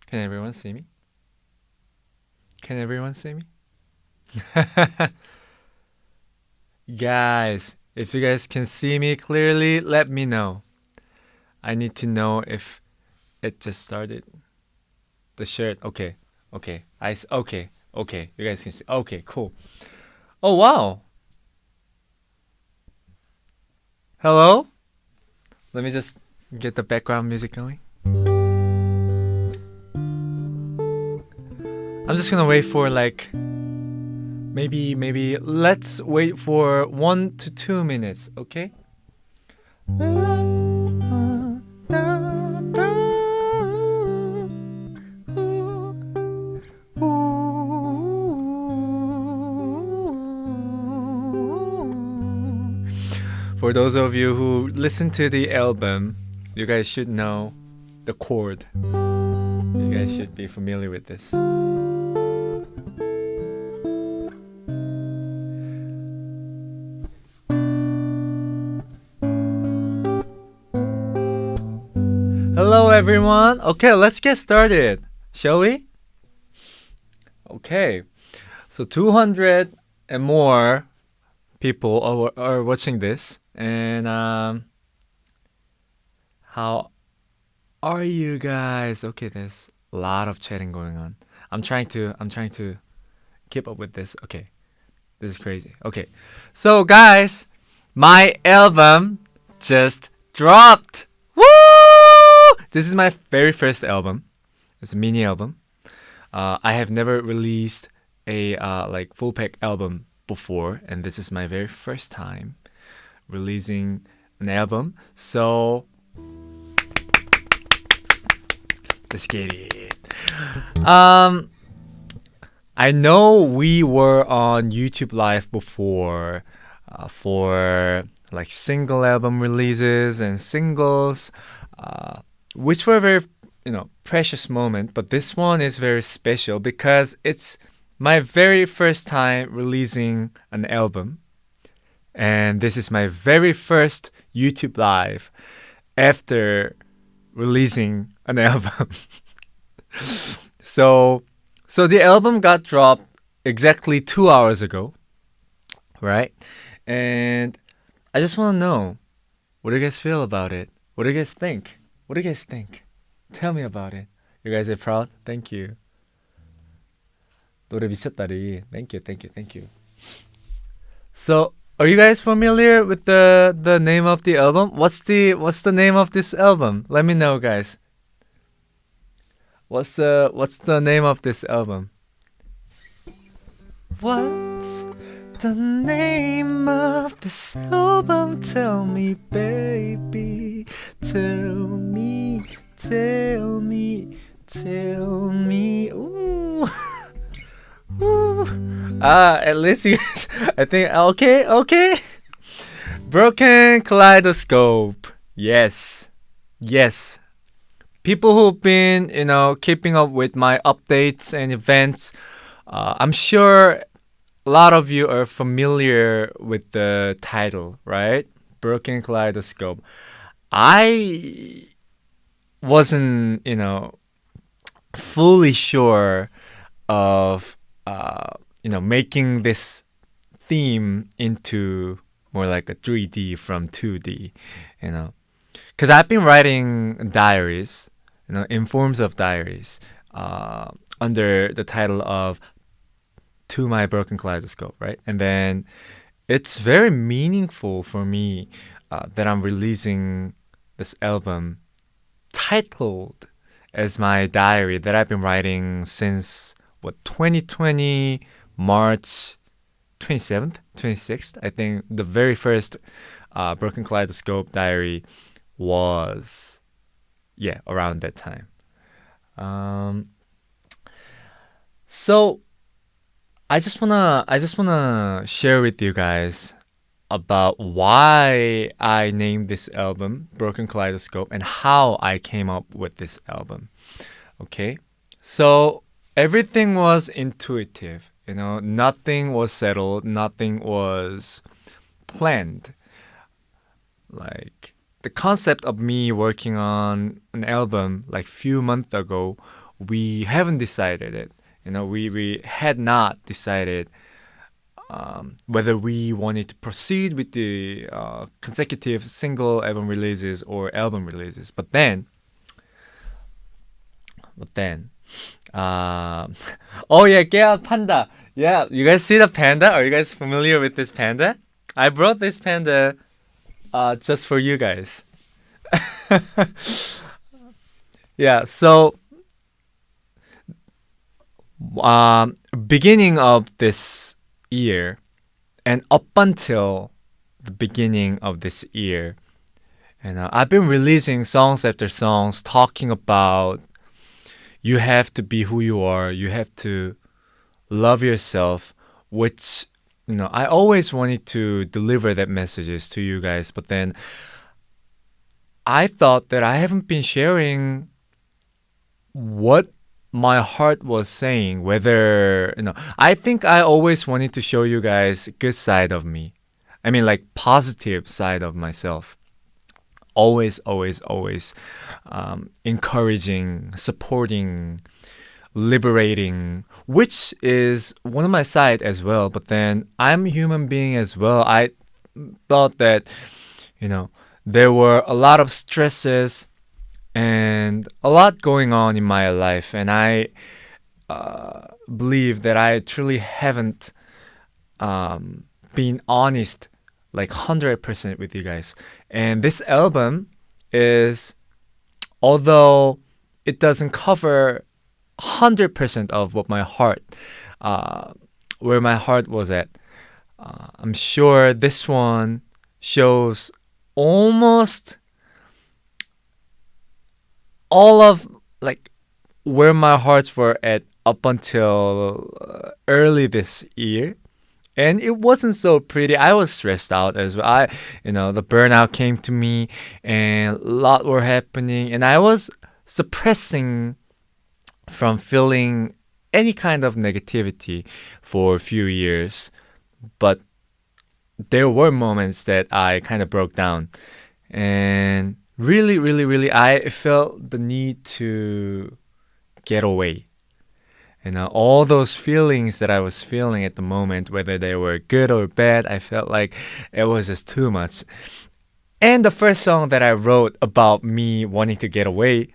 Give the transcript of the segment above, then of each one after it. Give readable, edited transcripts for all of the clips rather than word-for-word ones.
Can everyone see me? Can everyone see me? Guys, if you guys can see me clearly, let me know. I need to know if it just started. The shirt. Okay. Okay. Okay. Okay. You guys can see. Okay, cool. Oh, wow. Hello? Let me just get the background music going. I'm just gonna wait for like maybe let's wait for 1 to 2 minutes, okay? For those of you who listen to the album, you guys should know the chord. You guys should be familiar with this. Hello, everyone. Okay, let's get started, shall we? Okay, so 200 and more people are watching this, and how are you guys? Okay, there's a lot of chatting going on. I'm trying to keep up with this. Okay, this is crazy. Okay, so guys, my album just dropped. Woo! This is my very first album. It's a mini album. I have never released a like full pack album before, and this is my very first time releasing an album. So let's get it. I know we were on YouTube Live before for like single album releases and singles, which were very precious moment. But this one is very special because it's my very first time releasing an album, and this is my very first YouTube Live after releasing an album. So the album got dropped exactly 2 hours ago, right? And I just want to know, what do you guys feel about it? What do you guys think? What do you guys think? Tell me about it. You guys are proud? Thank you. 노래 미쳤다리. Thank you, thank you, thank you. So, are you guys familiar with the name of the album? What's the name of this album? Let me know, guys. What's the name of this album? What's the name of this album? Tell me, baby. Tell me, tell me, tell me. Ooh. Ooh. At least you guys, I think, okay. Broken Kaleidoscope. Yes. Yes. People who've been, keeping up with my updates and events, I'm sure a lot of you are familiar with the title, right? Broken Kaleidoscope. I wasn't, fully sure of, making this theme into more like a 3D from 2D, because I've been writing diaries, in forms of diaries, under the title of To My Broken Kaleidoscope, right? And then it's very meaningful for me that I'm releasing this album titled as my diary that I've been writing since 2020 March 27th, 26th. I think the very first Broken Kaleidoscope diary was around that time. So I just wanna share with you guys about why I named this album Broken Kaleidoscope and how I came up with this album. Okay, so everything was intuitive. Nothing was settled, nothing was planned. Like the concept of me working on an album like few months ago we haven't decided it. We had not decided whether we wanted to proceed with the consecutive single album releases or album releases. But then, oh yeah, get out panda. Yeah, you guys see the panda? Are you guys familiar with this panda? I brought this panda just for you guys. Yeah, so beginning of this year and up until the beginning of this year, and I've been releasing songs after songs talking about you have to be who you are, you have to love yourself, which I always wanted to deliver that messages to you guys, but then I thought that I haven't been sharing what my heart was saying, whether I think I always wanted to show you guys good side of me. I mean, like positive side of myself. Always, always, always encouraging, supporting, liberating, which is one of my side as well. But then I'm a human being as well. I thought that, there were a lot of stresses and a lot going on in my life. And I believe that I truly haven't been honest like 100% with you guys. And this album is, although it doesn't cover 100% of what my heart, where my heart was at, I'm sure this one shows almost all of like where my hearts were at up until early this year. And it wasn't so pretty. I was stressed out as well. The burnout came to me and a lot were happening. And I was suppressing from feeling any kind of negativity for a few years. But there were moments that I kind of broke down. And really, really, really, I felt the need to get away. All those feelings that I was feeling at the moment, whether they were good or bad, I felt like it was just too much. And the first song that I wrote about me wanting to get away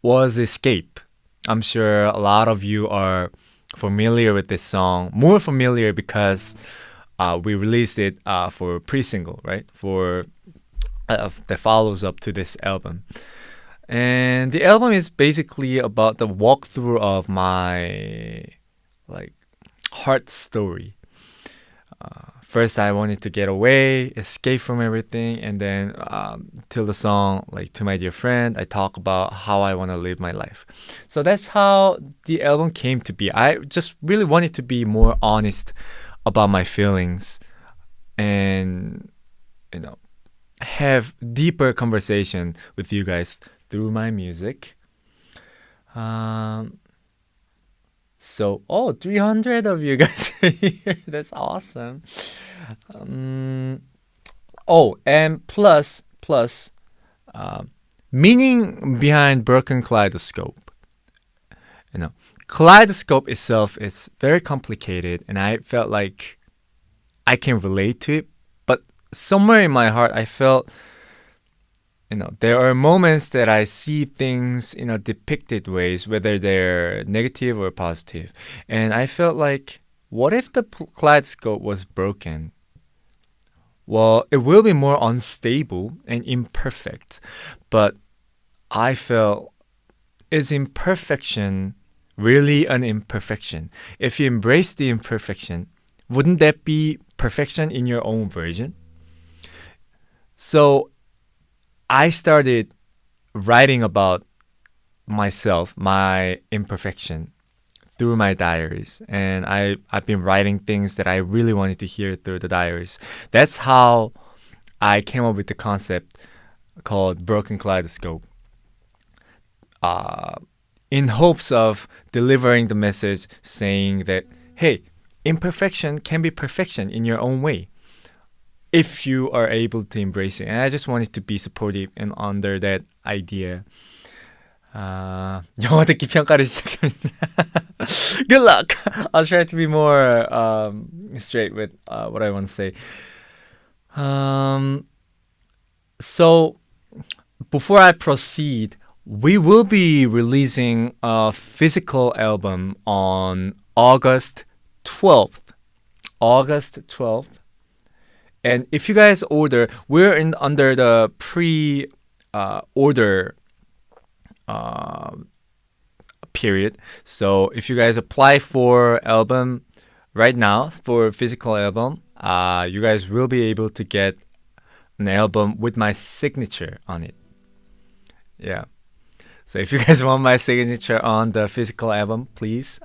was Escape. I'm sure a lot of you are familiar with this song. More familiar because we released it for pre-single, right? For that follows up to this album. And the album is basically about the walkthrough of my heart story. First, I wanted to get away, escape from everything, and then till the song To My Dear Friend, I talk about how I want to live my life. So that's how the album came to be. I just really wanted to be more honest about my feelings and have deeper conversation with you guys through my music. 300 of you guys are here. That's awesome. And plus, meaning behind Broken Kaleidoscope. Kaleidoscope itself is very complicated, and I felt like I can relate to it. But somewhere in my heart, I felt there are moments that I see things in a depicted ways, whether they're negative or positive. And I felt like, what if the kaleidoscope was broken? Well, it will be more unstable and imperfect. But I felt, is imperfection really an imperfection? If you embrace the imperfection, wouldn't that be perfection in your own version? So I started writing about myself, my imperfection, through my diaries. And I've been writing things that I really wanted to hear through the diaries. That's how I came up with the concept called Broken Kaleidoscope. In hopes of delivering the message saying that, hey, imperfection can be perfection in your own way, if you are able to embrace it. And I just wanted to be supportive and under that idea. 영어 듣기 평가를 시작합니다. Good luck. I'll try to be more straight with what I want to say. So before I proceed, we will be releasing a physical album on August 12th. August 12th. And if you guys order, we're in under the pre order period. So if you guys apply for album right now for physical album, you guys will be able to get an album with my signature on it. Yeah. So if you guys want my signature on the physical album, please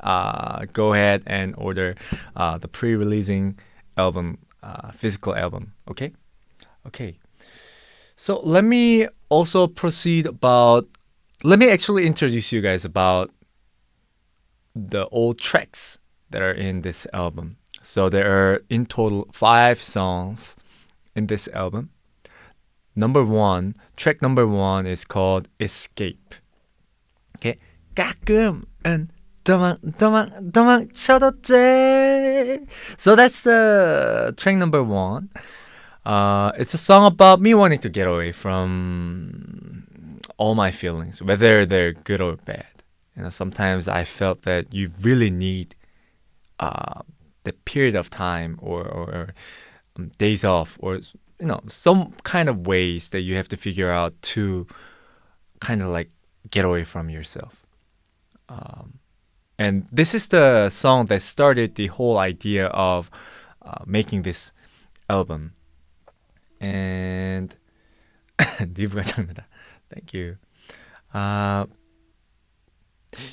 go ahead and order the pre-releasing album, physical album. Okay? Okay. So let me also proceed about. Let me actually introduce you guys about the old tracks that are in this album. So there are in total 5 songs in this album. Track number one is called Escape. Okay. 가끔은 도망쳐도 돼. So that's the track number one. It's a song about me wanting to get away from all my feelings, whether they're good or bad. You know, sometimes I felt that you really need the period of time or days off, or some kind of ways that you have to figure out to kind of like get away from yourself. And this is the song that started the whole idea of making this album. And 니브가 장르다. Thank you.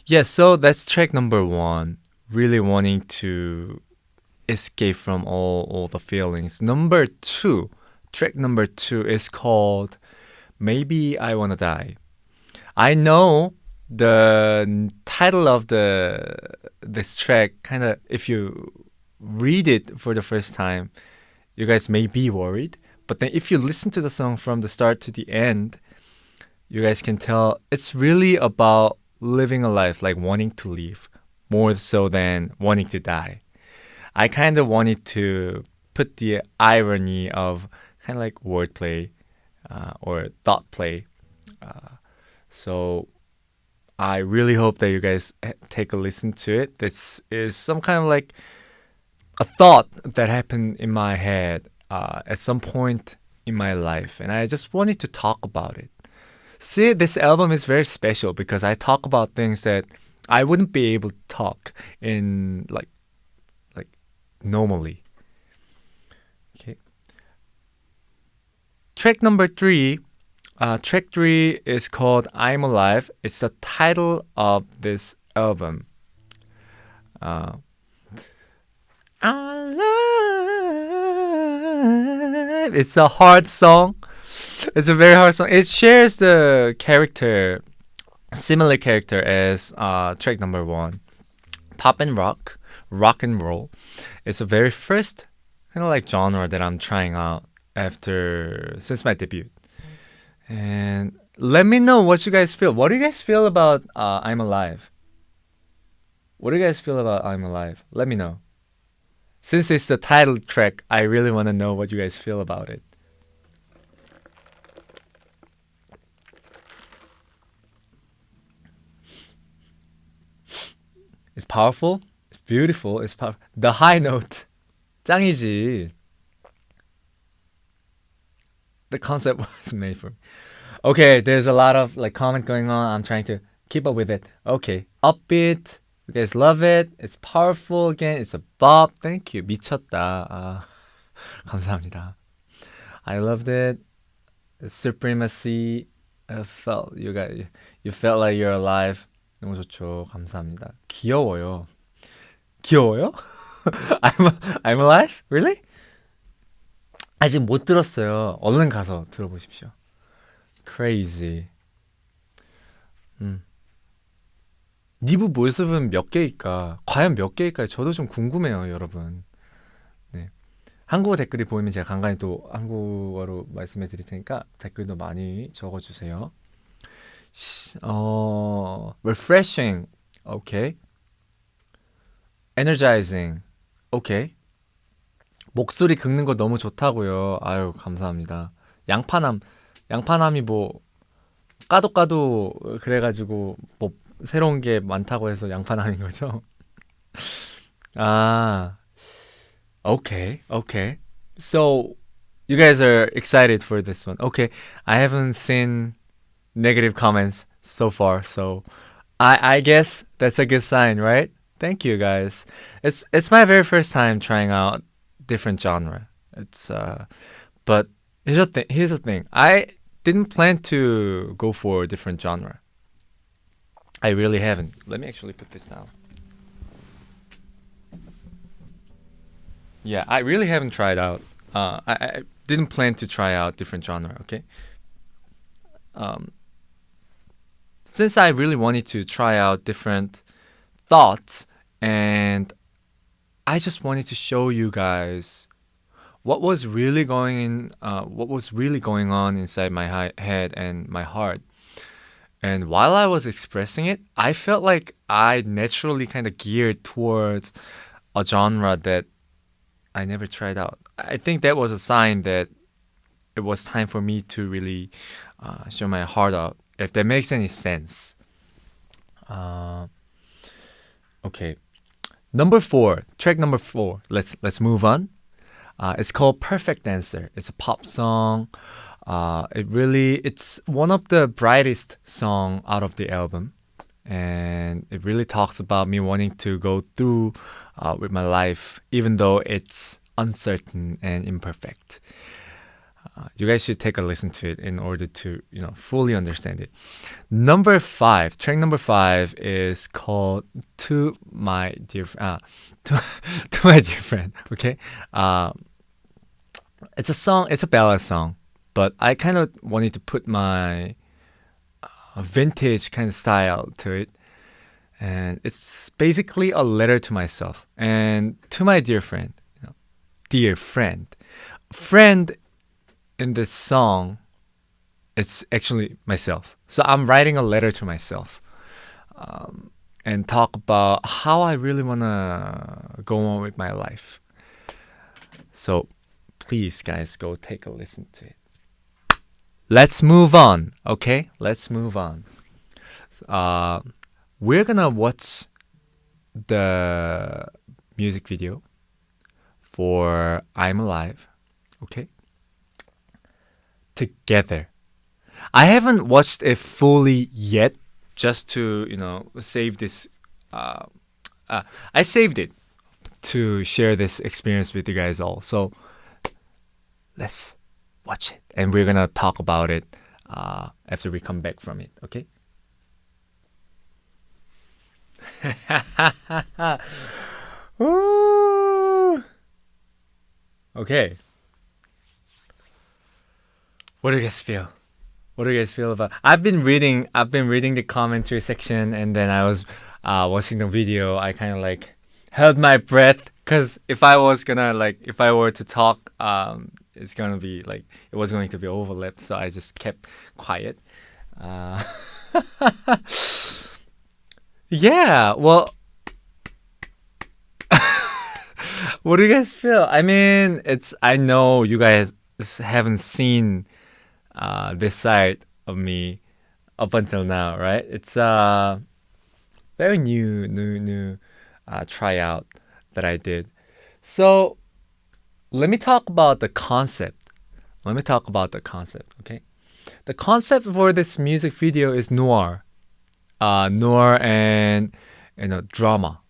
Yeah, so that's track number one. Really wanting to escape from all the feelings. Track number two is called Maybe I Wanna Die. I know the title of this track, kind of, if you read it for the first time, you guys may be worried. But then if you listen to the song from the start to the end, you guys can tell it's really about living a life, like wanting to live, more so than wanting to die. I kind of wanted to put the irony of kind of like wordplay or thought play. So I really hope that you guys take a listen to it. This is some kind of like a thought that happened in my head at some point in my life, and I just wanted to talk about it. See, this album is very special because I talk about things that I wouldn't be able to talk in like normally. Okay. Track number 3. Track 3 is called I'm Alive. It's the title of this album. I'm alive. It's a hard song. It's a very hard song. It shares the similar character as track number 1. Pop and rock and roll. It's the very first kind of like genre that I'm trying out since my debut. And let me know what you guys feel. What do you guys feel about I'm Alive? What do you guys feel about I'm Alive? Let me know. Since it's the title track, I really want to know what you guys feel about it. It's powerful. It's beautiful. It's powerful. The high note. 짱이지. The concept was made for me. Okay, there's a lot of like comment going on. I'm trying to keep up with it. Okay, upbeat. You guys love it. It's powerful again. It's a bop. Thank you. 미쳤다. 감사합니다. I loved it. Supremacy. You felt like you're alive. 너무 좋죠. 감사합니다. 귀여워요. 귀여워요? I'm alive? Really? 아직 못 들었어요. 얼른 가서 들어보십시오. Crazy. 니브 모습은 몇 개일까? 과연 몇 개일까요? 저도 좀 궁금해요, 여러분. 네. 한국어 댓글이 보이면 제가 간간히 또 한국어로 말씀해 드릴 테니까 댓글도 많이 적어주세요. refreshing. Okay. energizing. 오케이. 목소리 긁는 거 너무 좋다고요. 아유, 감사합니다. 양파남이 뭐 까도 그래가지고 뭐 새로운 게 많다고 해서 양파남인 거죠? 아, okay. So you guys are excited for this one. Okay, I haven't seen negative comments so far, so I guess that's a good sign, right? Thank you guys. It's my very first time trying out different genre. It's but here's the thing. I didn't plan to go for a different genre. I really haven't. Let me actually put this down. Yeah, I really haven't tried out. I didn't plan to try out different genre. Okay. Um, since I really wanted to try out different thoughts, and I just wanted to show you guys what was really going on inside my head and my heart. And while I was expressing it, I felt like I naturally kind of geared towards a genre that I never tried out. I think that was a sign that it was time for me to really show my heart out, if that makes any sense. Okay, track number four. Let's move on. It's called Perfect Dancer. It's a pop song. It's one of the brightest song out of the album, and it really talks about me wanting to go through with my life, even though it's uncertain and imperfect. You guys should take a listen to it in order to fully understand it. Track number five is called "To My Dear to My Dear Friend." Okay, it's a song. It's a ballad song, but I kind of wanted to put my vintage kind of style to it, and it's basically a letter to myself and to my dear friend. Dear friend, friend. In this song, it's actually myself. So I'm writing a letter to myself, and talk about how I really want to go on with my life. So please, guys, go take a listen to it. Let's move on, okay? Let's move on. We're gonna watch the music video for I'm Alive, okay? Together. I haven't watched it fully yet, just to save this. I saved it to share this experience with you guys all. So let's watch it, and we're gonna talk about it after we come back from it. Okay. Okay. What do you guys feel? What do you guys feel about? I've been reading the commentary section, and then I was watching the video. I kind of like held my breath, because if I were to talk, it's gonna be like it was going to be overlapped. So I just kept quiet. Yeah. Well, what do you guys feel? I mean, I know you guys haven't seen this side of me up until now, right? It's a very new tryout that I did. So let me talk about the concept. Okay? The concept for this music video is noir. Noir and drama.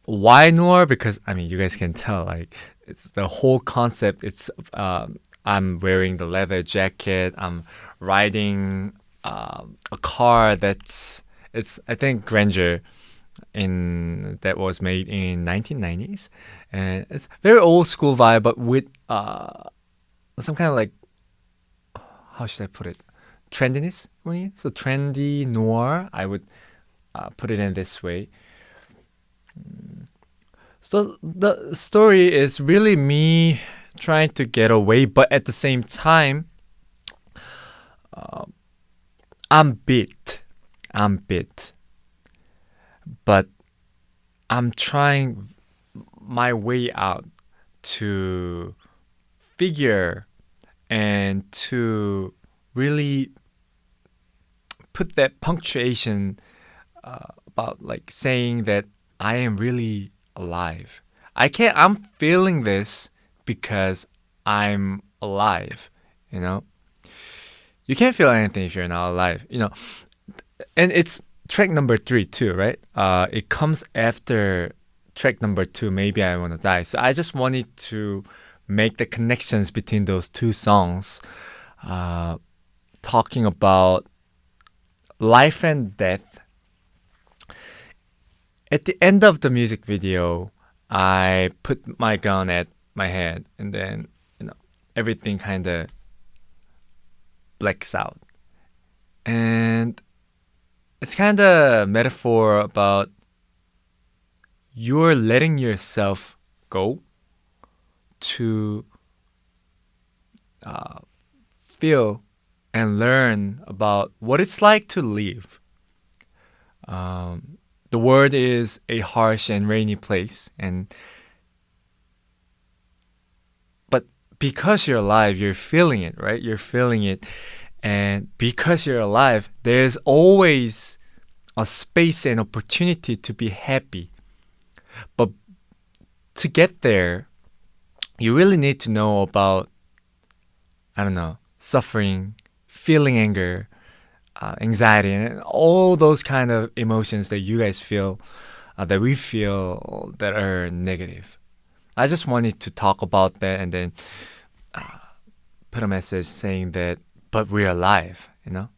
Why noir? Because you guys can tell, like, it's the whole concept. It's I'm wearing the leather jacket. I'm riding a car it's I think Granger that was made in 1990s, and it's very old school vibe, but with some kind of like, how should I put it, trendiness. So trendy noir. I would put it in this way. So the story is really me trying to get away, but at the same time, I'm bit. I'm bit. But I'm trying my way out to figure and to really put that punctuation about like saying that I am really alive. I'm feeling this because I'm alive, you know? You can't feel anything if you're not alive, you know? And it's track number 3 too, right? It comes after track number 2, Maybe I Wanna Die. So I just wanted to make the connections between those two songs, talking about life and death. At the end of the music video, I put my gun at my head, and then everything kind of blacks out, and it's kind of metaphor about you're letting yourself go to feel and learn about what it's like to live. The world is a harsh and rainy place, but because you're alive, you're feeling it, right? You're feeling it, and because you're alive, there's always a space and opportunity to be happy. But to get there, you really need to know about, I don't know, suffering, feeling anger, anxiety, and all those kind of emotions that you guys feel, that we feel that are negative. I just wanted to talk about that and then put a message saying that, but we're alive, you know?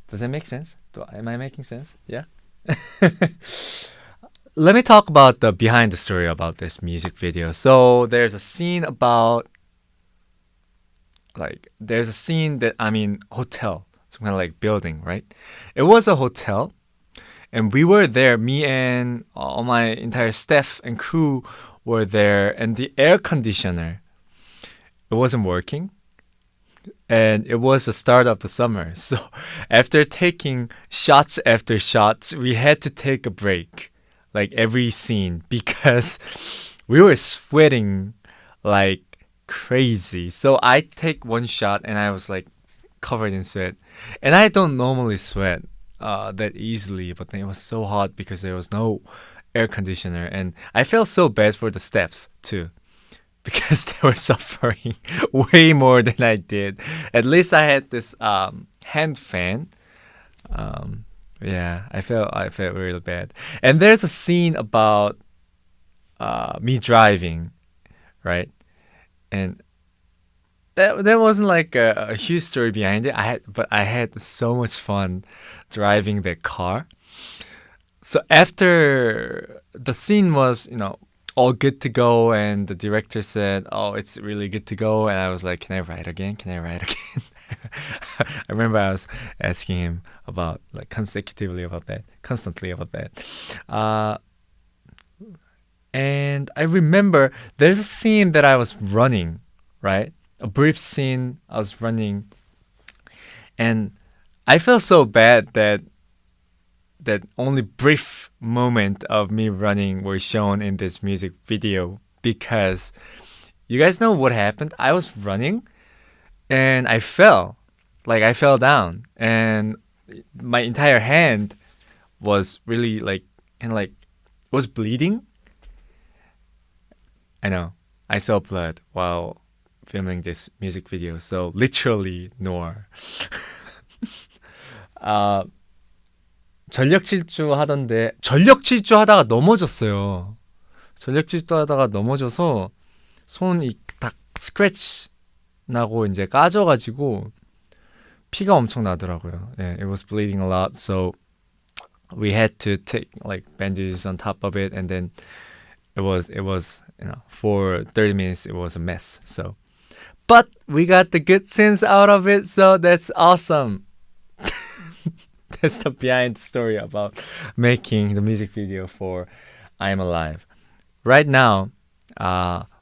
Does that make sense? Am I making sense? Yeah? Let me talk about the behind the story about this music video. So there's a scene about, there's a scene that I'm in hotel, some kind of like building, right? It was a hotel, and we were there, me and all my entire staff and crew were there, and the air conditioner, it wasn't working. And it was the start of the summer. So after taking shots after shots, we had to take a break, like every scene, because we were sweating like crazy. So I take one shot and I was like covered in sweat. And I don't normally sweat that easily, but then it was so hot because there was no air conditioner. And I felt so bad for the staffs too, because they were suffering way more than I did. At least I had this hand fan. Yeah, I felt really bad. And there's a scene about me driving, right? And that wasn't like a huge story behind it. But I had so much fun driving that car. So after the scene was, all good to go, and the director said, "Oh, it's really good to go," and I was like, "Can I ride again? Can I ride again?" I remember I was asking him about constantly about that. And I remember there's a scene that I was running, right? A brief scene. I was running, and I felt so bad that only brief moment of me running were shown in this music video, because you guys know what happened. I was running and I fell down, and my entire hand was really was bleeding. I know, I saw blood while filming this music video, so literally noir. 전력 질주하다가 넘어졌어요. 전력 질주하다가 넘어져서 손이 딱 스크래치 나고 이제 까져가지고 피가 엄청 나더라고요. Yeah, it was bleeding a lot, so we had to take bandages on top of it, and then it was for 30 minutes it was a mess. So, but we got the good scenes out of it, so that's awesome. That's the behind story about making the music video for I'm Alive. Right now,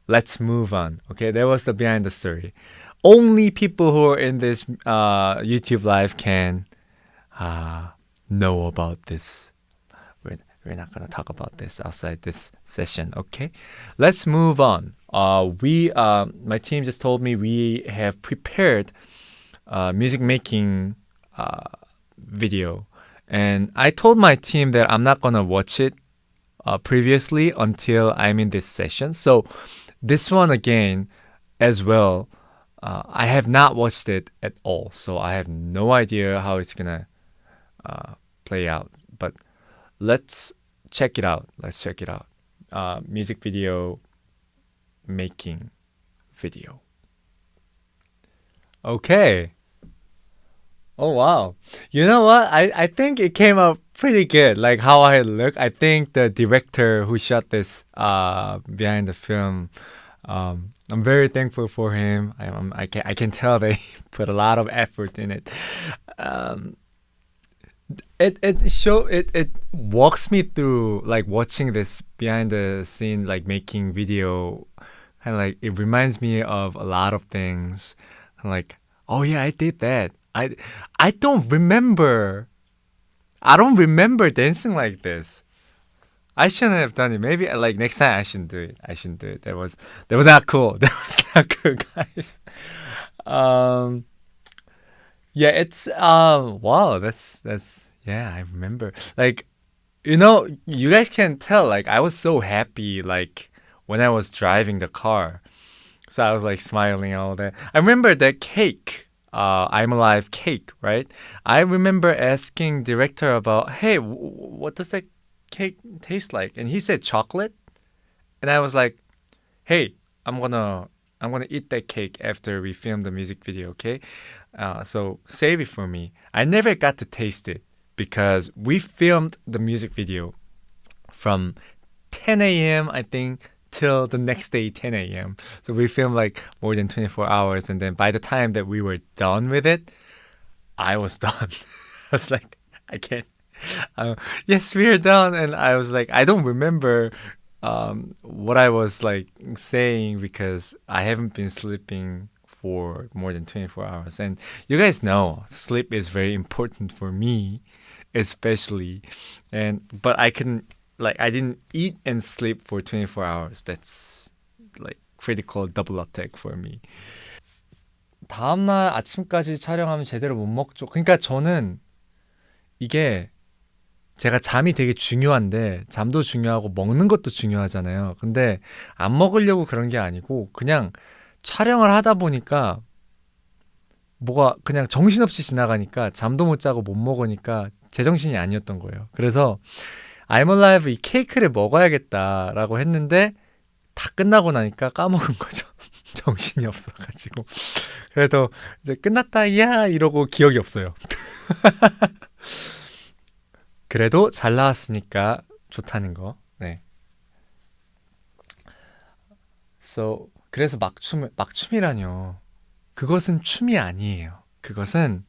let's move on. Okay, that was the behind the story. only people who are in this YouTube live can know about this. We're not gonna talk about this outside this session, okay? Let's move on. My team just told me we have prepared music making video, and I told my team that I'm not gonna watch it previously until I'm in this session. So this one again, as well, I have not watched it at all, so I have no idea how it's gonna play out. But let's check it out. Music video making video. Okay. Oh wow. You know what? I think it came out pretty good. Like how I look. I think the director who shot this behind the film, I'm very thankful for him. I can tell they put a lot of effort in it. Um, it walks me through like watching this behind the scene like making video, and like it reminds me of a lot of things. I'm like, oh yeah, I did that. I don't remember. I don't remember dancing like this. I shouldn't have done it. Maybe like next time I shouldn't do it. I shouldn't do it. That was not cool. That was not cool, guys. Um yeah, it's wow, that's yeah, I remember. Like, you guys can tell like I was so happy like when I was driving the car. So I was like smiling all that. I remember that cake. I'm Alive cake, right? I remember asking director about, hey, what does that cake taste like? And he said chocolate, and I was like, hey, I'm gonna eat that cake after we film the music video, okay? So save it for me. I never got to taste it because we filmed the music video from 10 a.m. I think till the next day 10 a.m. So we filmed like more than 24 hours, and then by the time that we were done with it, I was done. I was like, I can't. Yes, we are done, and I was like, I don't remember what I was like saying because I haven't been sleeping for more than 24 hours. And you guys know sleep is very important for me, especially. But I didn't eat and sleep for 24 hours. That's like critical double attack for me. 다음날 아침까지 촬영하면 제대로 못 먹죠. 그러니까 저는 이게 제가 잠이 되게 중요한데 잠도 중요하고 먹는 것도 중요하잖아요. 근데 안 먹으려고 그런 게 아니고 그냥 촬영을 하다 보니까 뭐가 그냥 정신없이 지나가니까 잠도 못 자고 못 먹으니까 제정신이 아니었던 거예요. 그래서 I'm Alive 이 케이크를 먹어야겠다라고 했는데 다 끝나고 나니까 까먹은 거죠. 정신이 없어가지고. 그래도 이제 끝났다 야 이러고 기억이 없어요. 그래도 잘 나왔으니까 좋다는 거. 네. 그래서 막춤이라뇨. 그것은 춤이 아니에요. 그것은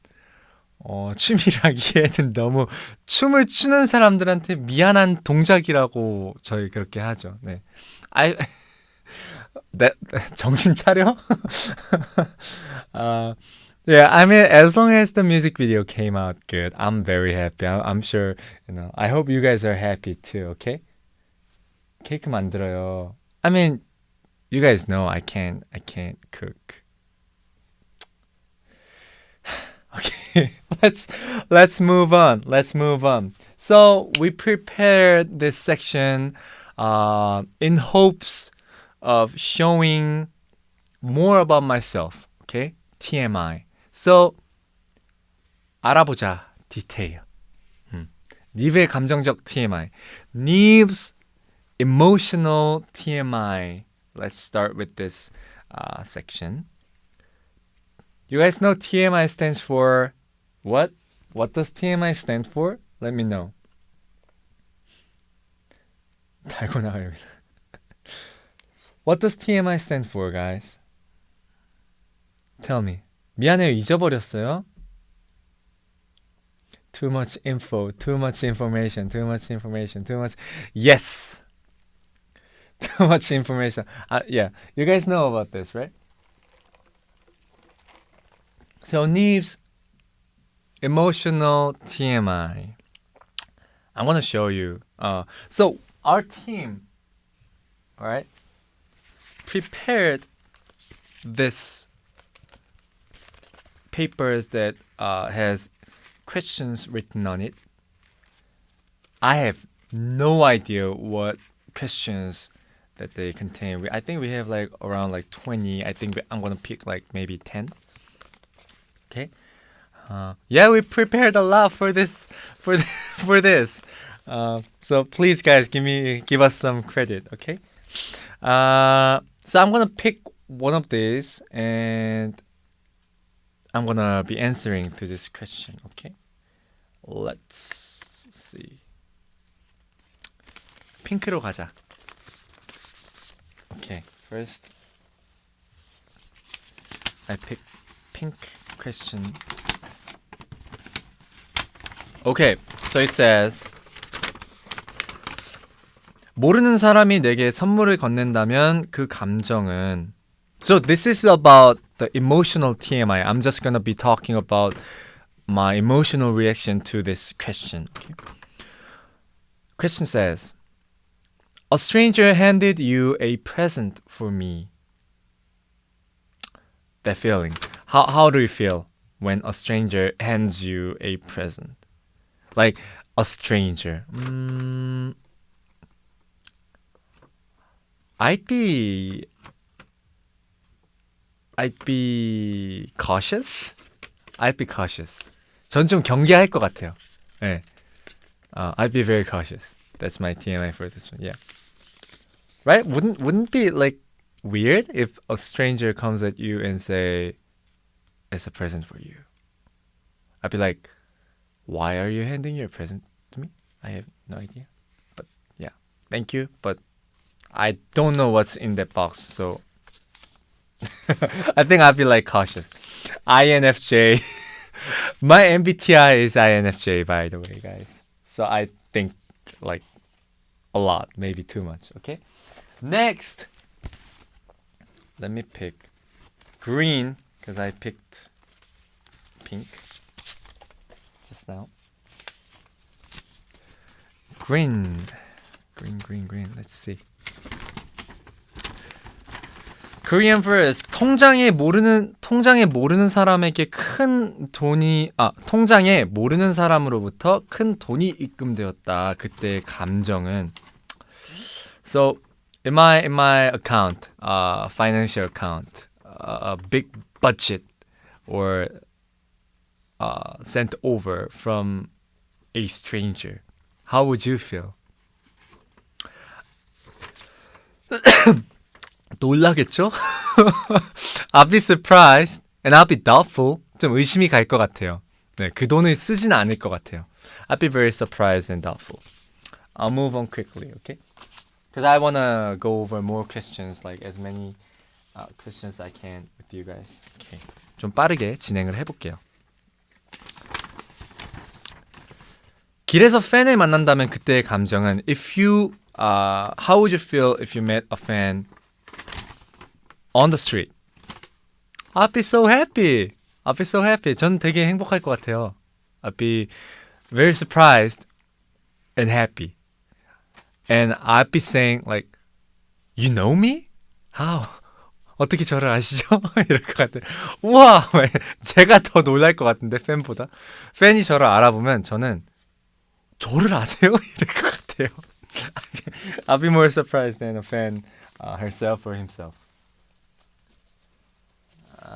춤이라기에는 너무 춤을 추는 사람들한테 미안한 동작이라고 저희 그렇게 하죠. 네. 정신 차려? Yeah, I mean, as long as the music video came out good, I'm very happy. I'm sure, I hope you guys are happy too, okay? 케이크 만들어요. I mean, you guys know I can't cook. Okay, let's move on. Let's move on. So we prepared this section in hopes of showing more about myself. Okay, TMI. So 알아보자 디테일. 니브의 감정적 TMI. Nive's emotional TMI. Let's start with this section. You guys know TMI stands for what? What does TMI stand for? Let me know. 달고 나가요. What does TMI stand for, guys? Tell me. 미안해요, 잊어버렸어요. Too much info, too much information, too much information, too much. Yes! Too much information. Yeah, you guys know about this, right? So NIve's emotional TMI. I'm gonna show you. So our team, all right, prepared this papers that has questions written on it. I have no idea what questions that they contain. I think we have like around like 20. I think I'm gonna pick like maybe 10. Okay. Yeah, we prepared a lot for this for this. So please, guys, give us some credit, okay? So I'm gonna pick one of these, and I'm gonna be answering to this question, okay? Let's see. 핑크로 가자. Okay, first I pick pink question. Okay, so it says 모르는 사람이 내게 선물을 건넨다면 그 감정은. So this is about the emotional TMI. I'm just gonna be talking about my emotional reaction to this question. Okay. Question says, a stranger handed you a present for me. That feeling. How do you feel when a stranger hands you a present? Like a stranger. I'd be cautious. I'd be cautious. 전 좀 경계할 것 같아요. 네. I'd be very cautious. That's my TMI for this one. Yeah. Right? Wouldn't be like weird if a stranger comes at you and say, "It's a present for you." I'd be like, "Why are you handing your present to me? I have no idea." But yeah, thank you. But I don't know what's in that box, so I think I'd be like cautious. INFJ. My MBTI is INFJ, by the way, guys. So I think like a lot, maybe too much. Okay. Next, let me pick green because I picked pink just now. Green. Let's see. Korean first. 통장에 모르는 사람에게 큰 돈이 통장에 모르는 사람으로부터 큰 돈이 입금되었다. 그때의 감정은. So in my account, financial account, a big budget or sent over from a stranger. How would you feel? 놀라겠죠? I'll be surprised and I'll be doubtful. 좀 의심이 갈 것 같아요. 네, 그 돈을 쓰진 않을 것 같아요. I'll be very surprised and doubtful. I'll move on quickly, okay? Because I want to go over more questions, like as many questions I can with you guys. Okay. 좀 빠르게 진행을 해볼게요. 길에서 팬을 만난다면 그때의 감정은 how would you feel if you met a fan on the street? I'd be so happy. 전 되게 행복할 것 같아요. I'd be very surprised and happy. And I'd be saying like, you know me? How? 어떻게 저를 아시죠? 이럴 것 같아요. 우와! 제가 더 놀랄 것 같은데 팬보다. 팬이 저를 알아보면 저는 저를 아세요? 이럴 것 같아요. I'll be more surprised than a fan herself or himself.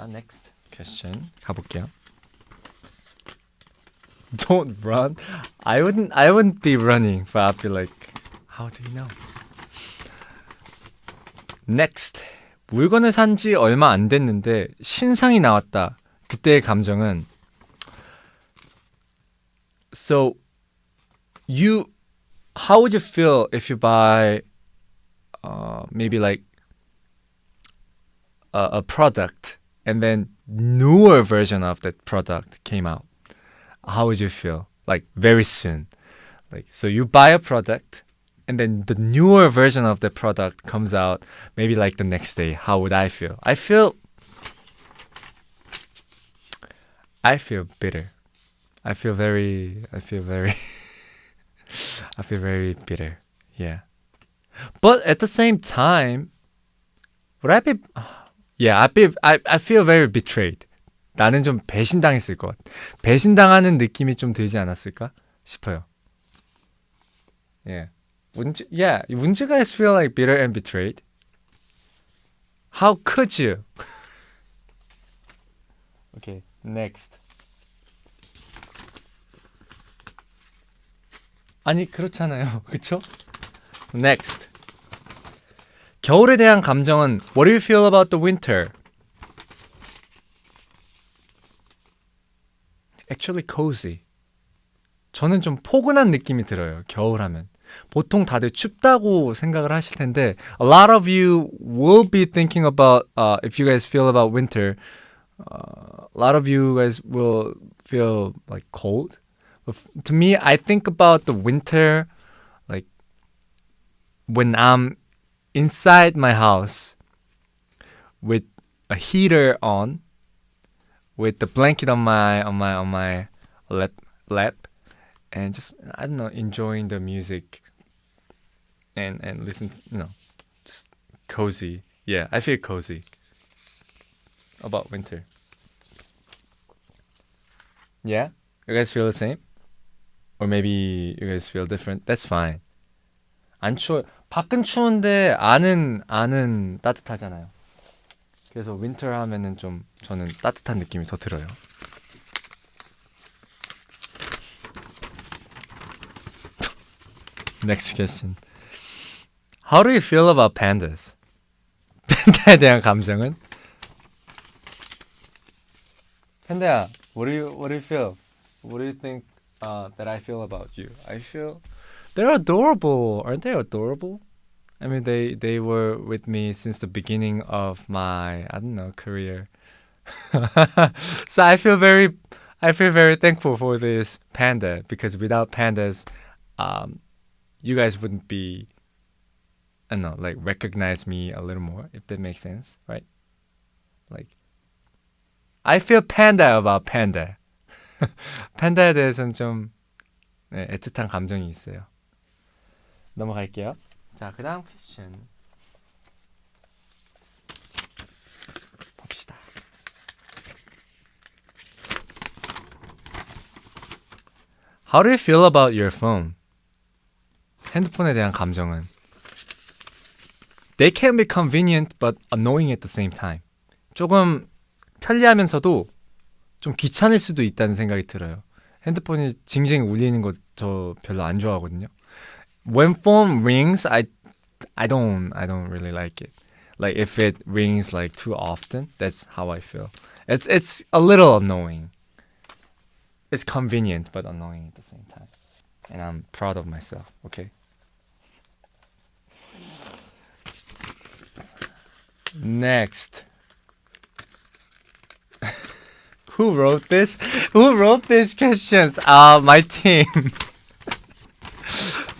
Next question 가볼게요. Don't run. I wouldn't be running, but I'd be like, how do you know? Next. 물건을 산 지 얼마 안 됐는데 신상이 나왔다. 그때의 감정은. So how would you feel if you buy maybe like a product and then newer version of that product came out? How would you feel? Like very soon. Like so you buy a product and then the newer version of the product comes out maybe like the next day. How would I feel? I feel bitter. I feel very I feel very bitter. Yeah. But at the same time, would I be Yeah, I feel very betrayed. 나는 좀 배신당했을 것 같아. 배신당하는 느낌이 좀 들지 않았을까 싶어요. Yeah. Wouldn't you guys feel like bitter and betrayed? How could you? Okay, next. 아니, 그렇잖아요. 그쵸? Next. 겨울에 대한 감정은 What do you feel about the winter? Actually cozy. 저는 좀 포근한 느낌이 들어요. 겨울 하면. 보통 다들 춥다고 생각을 하실 텐데 a lot of you will be thinking about if you guys feel about winter a lot of you guys will feel like cold. But to me, I think about the winter like when I'm inside my house with a heater on, with the blanket on my lap, and just I don't know, enjoying the music and listen, just cozy. Yeah, I feel cozy about winter. Yeah, you guys feel the same, or maybe you guys feel different. That's fine. 안 추워. 밖은 추운데 안은 따뜻하잖아요. 그래서 winter 하면은 좀 저는 따뜻한 느낌이 더 들어요. Next question. How do you feel about pandas? 팬다에 대한 감정은? 팬다야, what do you feel? What do you think that I feel about you? I feel they're adorable. Aren't they adorable? I mean, they were with me since the beginning of my I don't know career. So I feel very thankful for this panda because without pandas, um, you guys wouldn't be I don't know like recognize me a little more if that makes sense, right? Like I feel panda about panda. 팬다에 대해서는 좀 네, 애틋한 감정이 있어요. 넘어갈게요. 자, 그 다음 퀘스천 봅시다. How do you feel about your phone? 핸드폰에 대한 감정은 They can be convenient but annoying at the same time. 조금 편리하면서도 좀 귀찮을 수도 있다는 생각이 들어요. 핸드폰이 징징 울리는 거 저 별로 안 좋아하거든요. When phone rings, I don't really like it. Like if it rings like too often, that's how I feel. It's a little annoying. It's convenient but annoying at the same time. And I'm proud of myself, okay? Next. Who wrote this? Who wrote these questions? My team.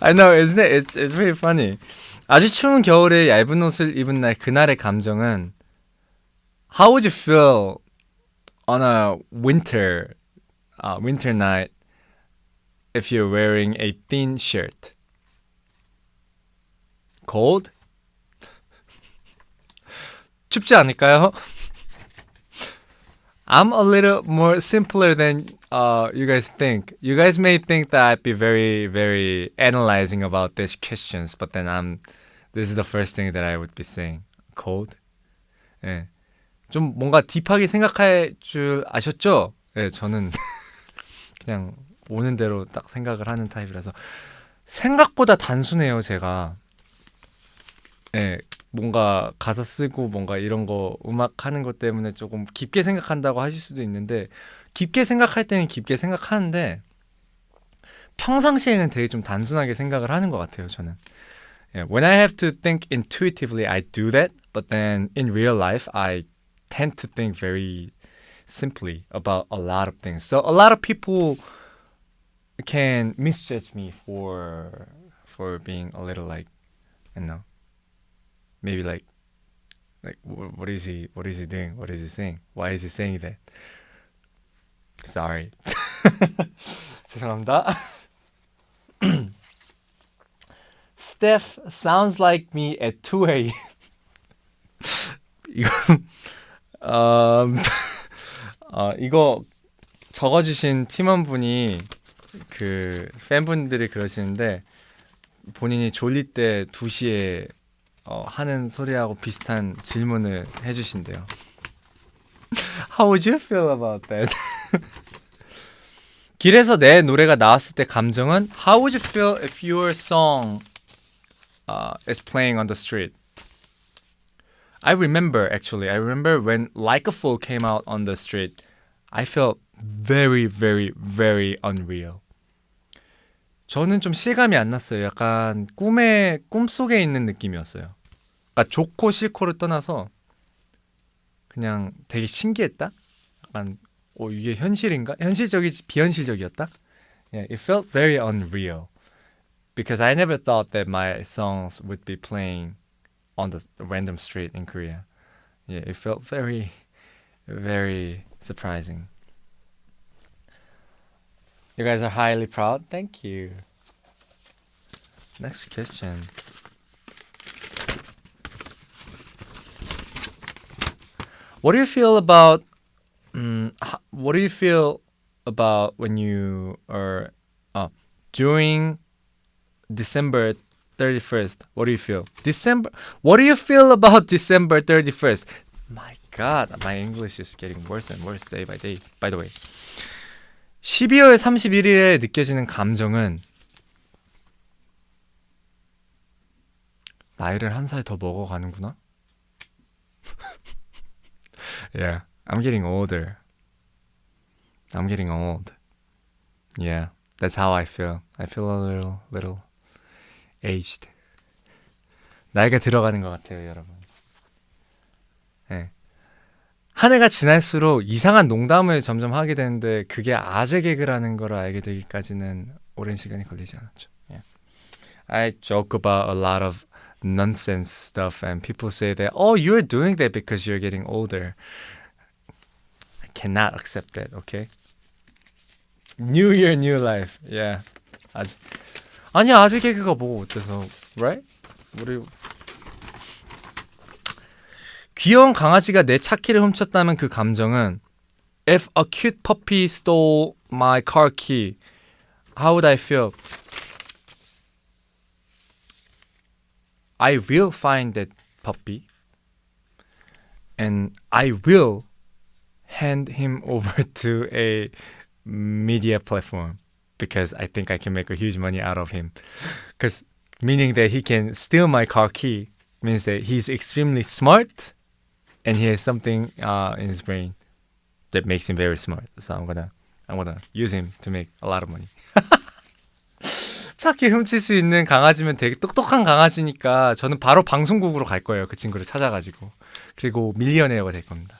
I know, isn't it? It's really funny. 아주 추운 겨울에 얇은 옷을 입은 날 그날의 감정은 How would you feel on a winter night if you're wearing a thin shirt? Cold? 춥지 않을까요? I'm a little more simpler than you guys think. You guys may think that I'd be very, very analyzing about these questions, but then this is the first thing that I would be saying. Cold? 예. 좀 뭔가 딥하게 생각할 줄 아셨죠? 예, 저는 그냥 오는 대로 딱 생각을 하는 타입이라서 생각보다 단순해요, 제가. 예, 뭔가 가사 쓰고 뭔가 이런 거 음악 하는 것 때문에 조금 깊게 생각한다고 하실 수도 있는데 깊게 생각할 때는 깊게 생각하는데 평상시에는 되게 좀 단순하게 생각을 하는 것 같아요, 저는. Yeah, when I have to think intuitively, I do that. But then in real life, I tend to think very simply about a lot of things. So a lot of people can misjudge me for being a little like, you know, maybe like what is he doing? What is he saying? Why is he saying that? Sorry. 죄송합니다. Steph sounds like me at 2 a.m. 이거 이거 적어주신 팀원분이 그 팬분들이 그러시는데 본인이 졸릴 때 2시에 하는 소리하고 비슷한 질문을 해주신대요. How would you feel about that? 길에서 내 노래가 나왔을 때 감정은 How would you feel if your song is playing on the street? I remember when Like a Fool came out on the street. I felt very, very, very unreal. 저는 좀 실감이 안 났어요. 약간 꿈속에 있는 느낌이었어요. 그러니까 좋고 싫고를 떠나서 그냥 되게 신기했다? 약간 이게 현실인가? 현실적이지 비현실적이었다? Yeah, it felt very unreal. Because I never thought that my songs would be playing on the random street in Korea. Yeah, it felt very, very surprising. You guys are highly proud. Thank you. Next question. What do you feel about what do you feel about when you are during December 31st? What do you feel? What do you feel about December 31st? My God, my English is getting worse and worse day by day. By the way, 12월 31일에 느껴지는 감정은 나이를 한 살 더 먹어가는구나. Yeah, I'm getting older. I'm getting old. Yeah, that's how I feel. I feel a little aged. 나이가 들어가는 것 같아요, 여러분. 네. 한 해가 지날수록 이상한 농담을 점점 하게 되는데 그게 아재 개그라는 걸 알게 되기까지는 오랜 시간이 걸리지 않았죠. Yeah. I joke about a lot of nonsense stuff and people say that, oh, you're doing that because you're getting older. I cannot accept that, okay? New year, new life. Yeah. 아니야, 아재 개그가 뭐 어때서, right? 우리 귀여운 강아지가 내 차키를 훔쳤다면 그 감정은 If a cute puppy stole my car key, how would I feel? I will find that puppy and I will hand him over to a media platform because I think I can make a huge money out of him. Because meaning that he can steal my car key means that he's extremely smart and he has something in his brain that makes him very smart. So I'm gonna use him to make a lot of money. 차키 훔칠 수 있는 강아지면 되게 똑똑한 강아지니까 저는 바로 방송국으로 갈 거예요. 그 친구를 찾아가지고. 그리고 밀리언웨어가 될 겁니다.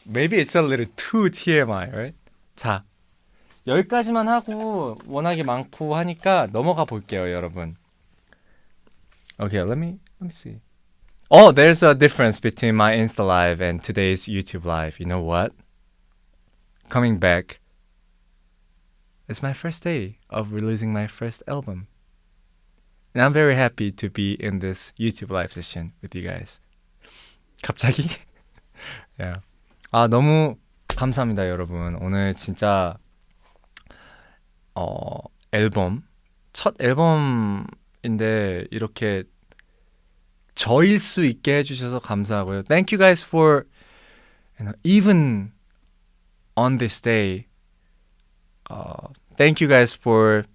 Maybe it's a little too TMI, right? 자, 여기까지만 하고 워낙에 많고 하니까 넘어가 볼게요, 여러분. Okay, let me see. Oh, there's a difference between my Insta Live and today's YouTube Live. You know what? Coming back, it's my first day of releasing my first album. And I'm very happy to be in this YouTube Live session with you guys. 갑자기? Yeah. 너무 감사합니다, 여러분. 오늘 진짜 앨범 첫 앨범인데 이렇게 저일 수 있게 해주셔서 감사하고요. Thank you guys for even on this day. Thank you guys for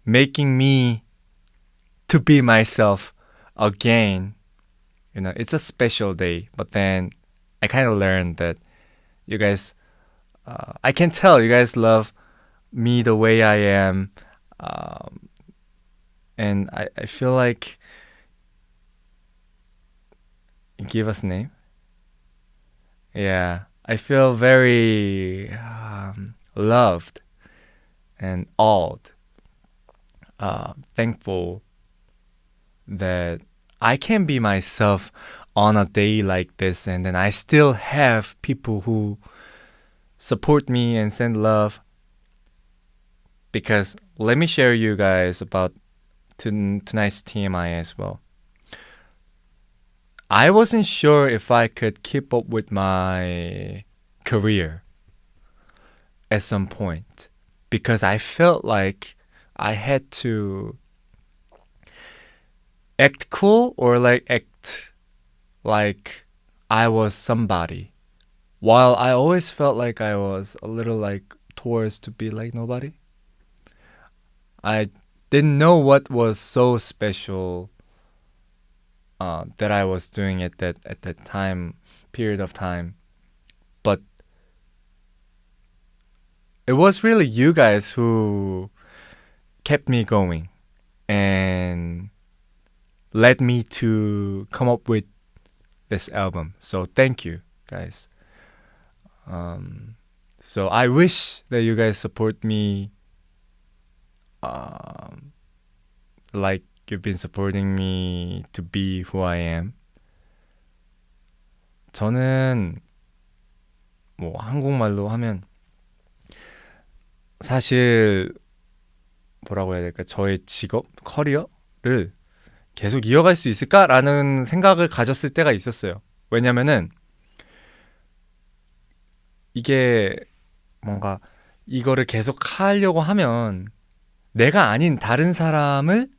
making me to be myself again. It's a special day, but then I kind of learned that you guys, I can tell you guys love me the way I am. And I feel like, give us a name. Yeah, I feel very loved and awed, thankful that I can be myself on a day like this, and then I still have people who support me and send love. Because let me share you guys about tonight's TMI as well. I wasn't sure if I could keep up with my career at some point because I felt like I had to act cool or like act like I was somebody, while I always felt like I was a little like towards to be like nobody. I didn't know what was so special that I was doing at that time period of time, but it was really you guys who kept me going and led me to come up with this album. So thank you, guys. So I wish that you guys support me like you've been supporting me to be who I am. 저는 뭐 한국말로 하면 사실 뭐라고 해야 될까? 저의 직업, 커리어를 계속 이어갈 수 있을까라는 생각을 가졌을 때가 있었어요. 왜냐면은 이게 뭔가 이거를 계속 하려고 하면 내가 아닌 다른 사람을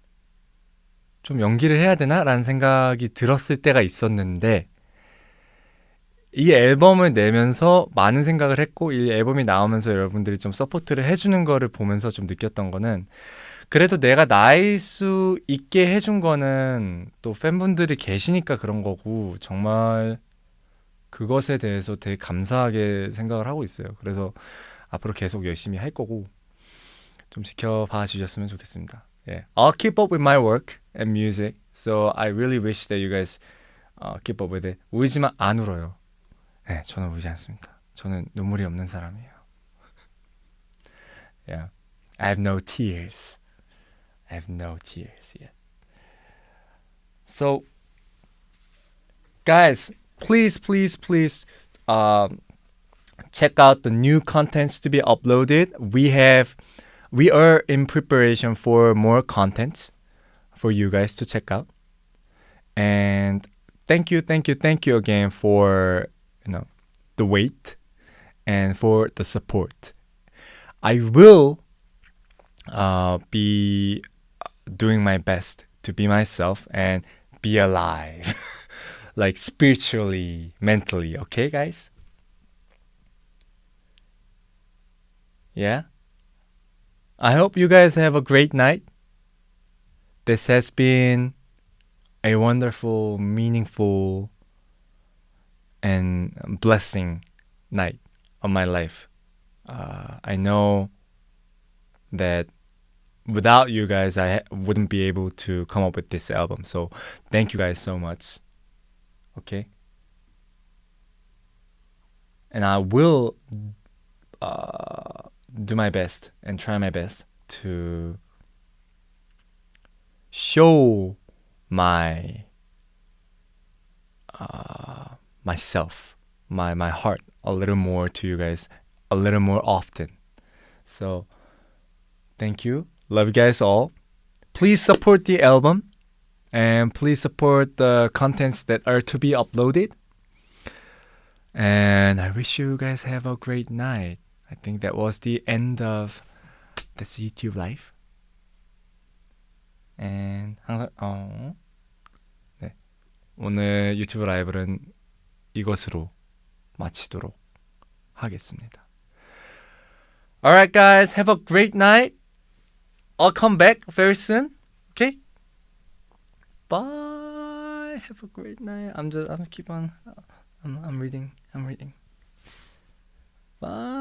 좀 연기를 해야 되나라는 생각이 들었을 때가 있었는데 이 앨범을 내면서 많은 생각을 했고 이 앨범이 나오면서 여러분들이 좀 서포트를 해주는 거를 보면서 좀 느꼈던 거는 그래도 내가 나일 수 있게 해준 거는 또 팬분들이 계시니까 그런 거고 정말 그것에 대해서 되게 감사하게 생각을 하고 있어요. 그래서 앞으로 계속 열심히 할 거고 좀 지켜봐 주셨으면 좋겠습니다. Yeah. I'll keep up with my work and music. So I really wish that you guys keep up with it. 울지만 안 울어요. 네, 저는 울지 않습니다. 저는 눈물이 없는 사람이에요. Yeah. I have no tears. I have no tears yet. So, guys, please check out the new contents to be uploaded. We are in preparation for more contents for you guys to check out. And thank you again for the wait and for the support. I will be doing my best to be myself and be alive. Like spiritually, mentally, okay guys? Yeah? I hope you guys have a great night. This has been a wonderful, meaningful, and blessing night of my life. I know that without you guys, I wouldn't be able to come up with this album. So thank you guys so much. Okay? And I will do my best and try my best to show my myself, my heart a little more to you guys a little more often. So thank you. Love you guys all. Please support the album and please support the contents that are to be uploaded. And I wish you guys have a great night. I think that was the end of this YouTube live. And 항상 네. 오늘 유튜브 라이브는 이것으로 마치도록 하겠습니다. Alright guys, have a great night. I'll come back very soon. Okay? Bye. Have a great night. I'm keep on I'm reading. Bye.